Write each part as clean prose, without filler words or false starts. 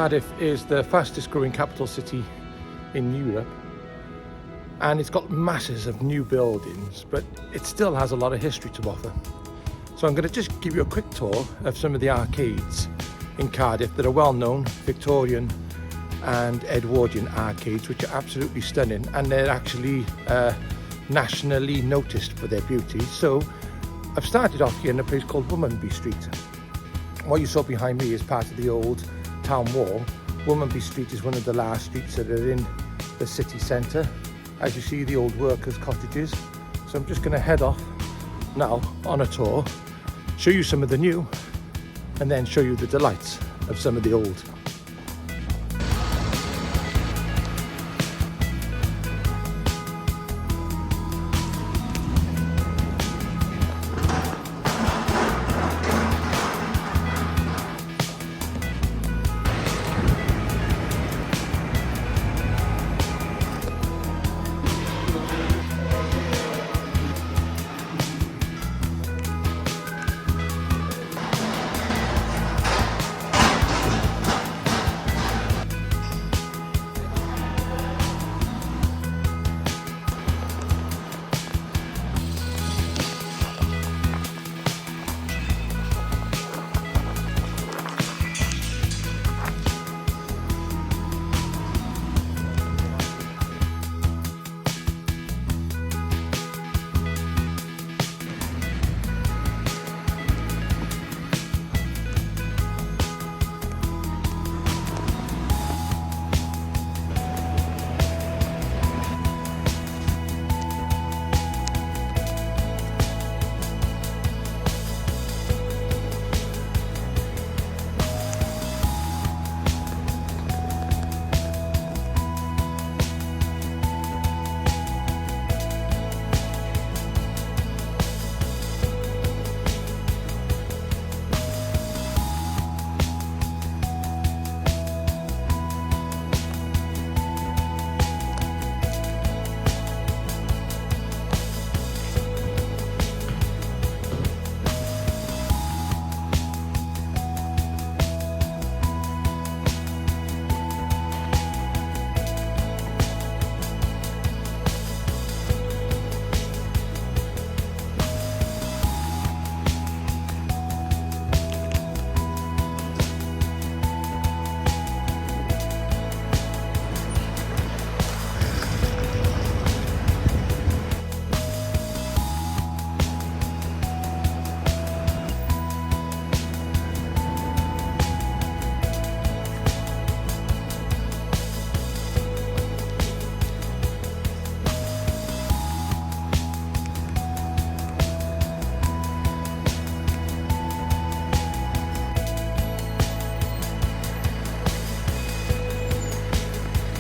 Cardiff is the fastest growing capital city in Europe, and it's got masses of new buildings, but it still has a lot of history to offer. So I'm going to just give you a quick tour of some of the arcades in Cardiff that are well known, Victorian and Edwardian arcades, which are absolutely stunning, and they're actually nationally noticed for their beauty. So I've started off here in a place called Womanby Street. What you saw behind me is part of the old town wall. Womanby Street is one of the last streets that are in the city centre. As you see, the old workers' cottages. So I'm just going to head off now on a tour, show you some of the new, and then show you the delights of some of the old.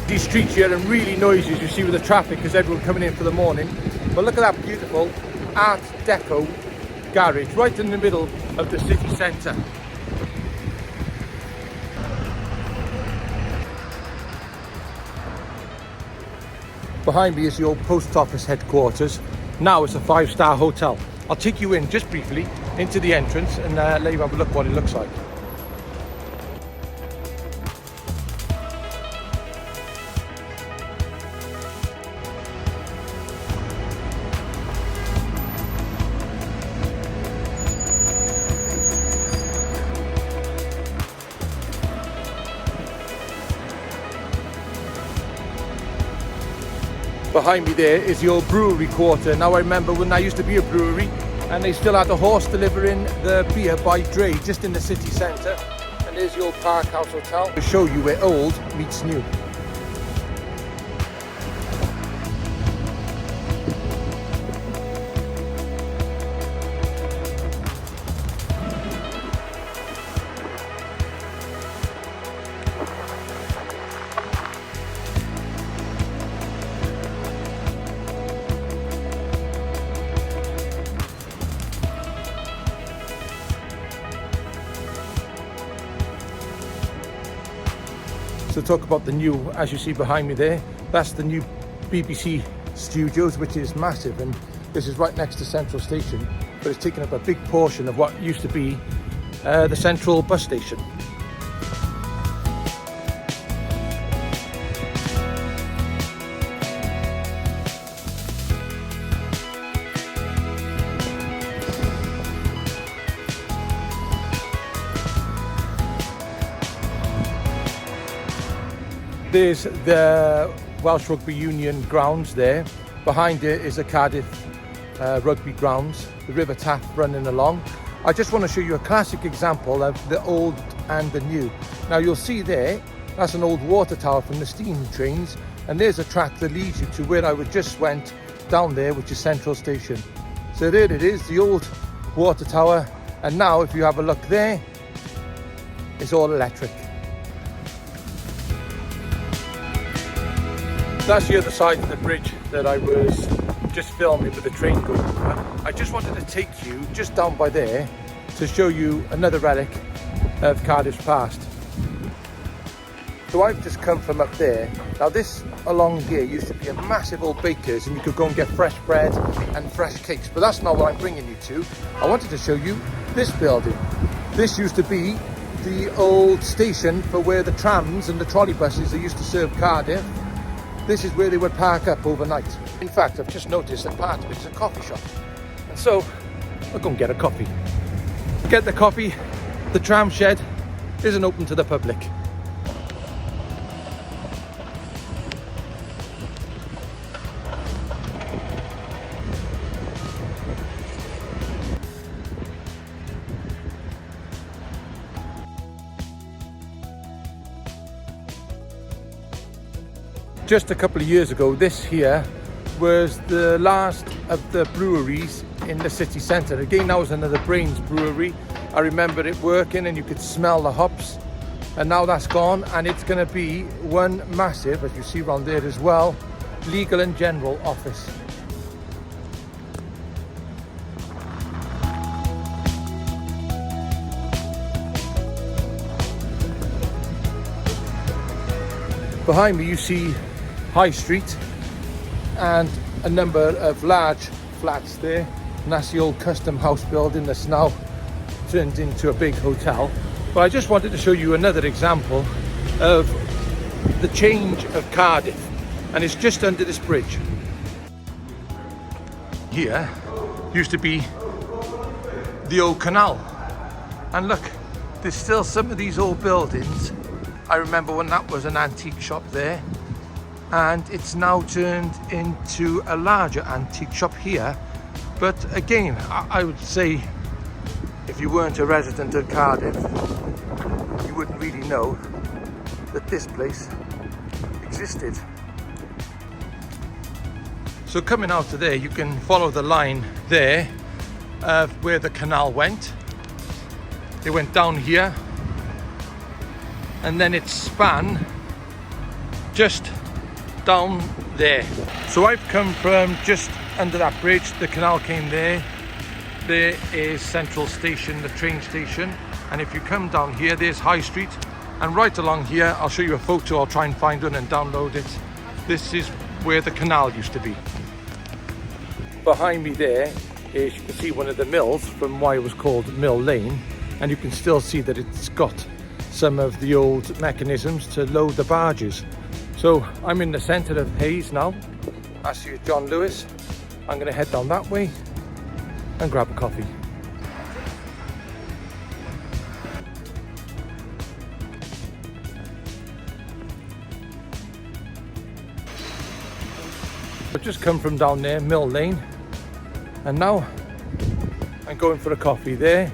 These streets here are really noisy, as you see with the traffic, because everyone coming in for the morning. But look at that beautiful Art Deco garage right in the middle of the city centre. Behind me is the old post office headquarters. Now it's a 5-star hotel. I'll take you in just briefly into the entrance and let you have a look what it looks like. Behind me there is the old brewery quarter. Now I remember when there used to be a brewery and they still had a horse delivering the beer by dray just in the city centre. And there's the old Park House Hotel to show you where old meets new. So talk about the new, as you see behind me there, that's the new BBC studios, which is massive, and this is right next to Central Station, but it's taken up a big portion of what used to be the Central bus station. there's the Welsh Rugby Union grounds there. Behind it is the Cardiff rugby grounds, the River Taff running along. I just want to show you a classic example of the old and the new. Now you'll see there, that's an old water tower from the steam trains, and there's a track that leads you to where I just went down there, which is Central Station. So there it is, the old water tower, and now if you have a look there, it's all electric. That's the other side of the bridge that I was just filming with the train going over. I just wanted to take you just down by there to show you another relic of Cardiff's past. So I've just come from up there. Now this along here used to be a massive old baker's, and you could go and get fresh bread and fresh cakes, but that's not what I'm bringing you to. I wanted to show you this building. This used to be the old station for where the trams and the trolley buses that used to serve Cardiff. This is where they would park up overnight. In fact, I've just noticed that part of it is a coffee shop. And so, I'll go and get a coffee. Get the coffee. The tram shed isn't open to the public. Just a couple of years ago, this here was the last of the breweries in the city centre. Again, that was another Brains brewery. I remember it working and you could smell the hops, and now that's gone, and it's going to be one massive, as you see around there as well, legal and general office. Behind me you see High Street and a number of large flats there, and that's the old Custom House building that's now turned into a big hotel. But I just wanted to show you another example of the change of Cardiff, and it's just under this bridge. Here used to be the old canal, and look, there's still some of these old buildings. I remember when that was an antique shop there, and it's now turned into a larger antique shop here. But again, I would say if you weren't a resident of Cardiff, you wouldn't really know that this place existed. So coming out of there, you can follow the line there of where the canal went. It went down here, and then it span just down there. So I've come from just under that bridge, the canal came there. There is Central Station, the train station, and if you come down here, there's High Street, and right along here, I'll show you a photo, I'll try and find one and download it. This is where the canal used to be. Behind me there is, you can see one of the mills from why it was called Mill Lane, and you can still see that it's got some of the old mechanisms to load the barges. So I'm in the centre of Hayes now. I see John Lewis. I'm going to head down that way and grab a coffee. I've just come from down there, Mill Lane, and now I'm going for a coffee there.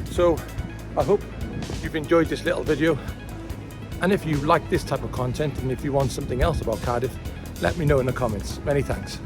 So I hope you've enjoyed this little video, and if you like this type of content and if you want something else about Cardiff, let me know in the comments. Many thanks.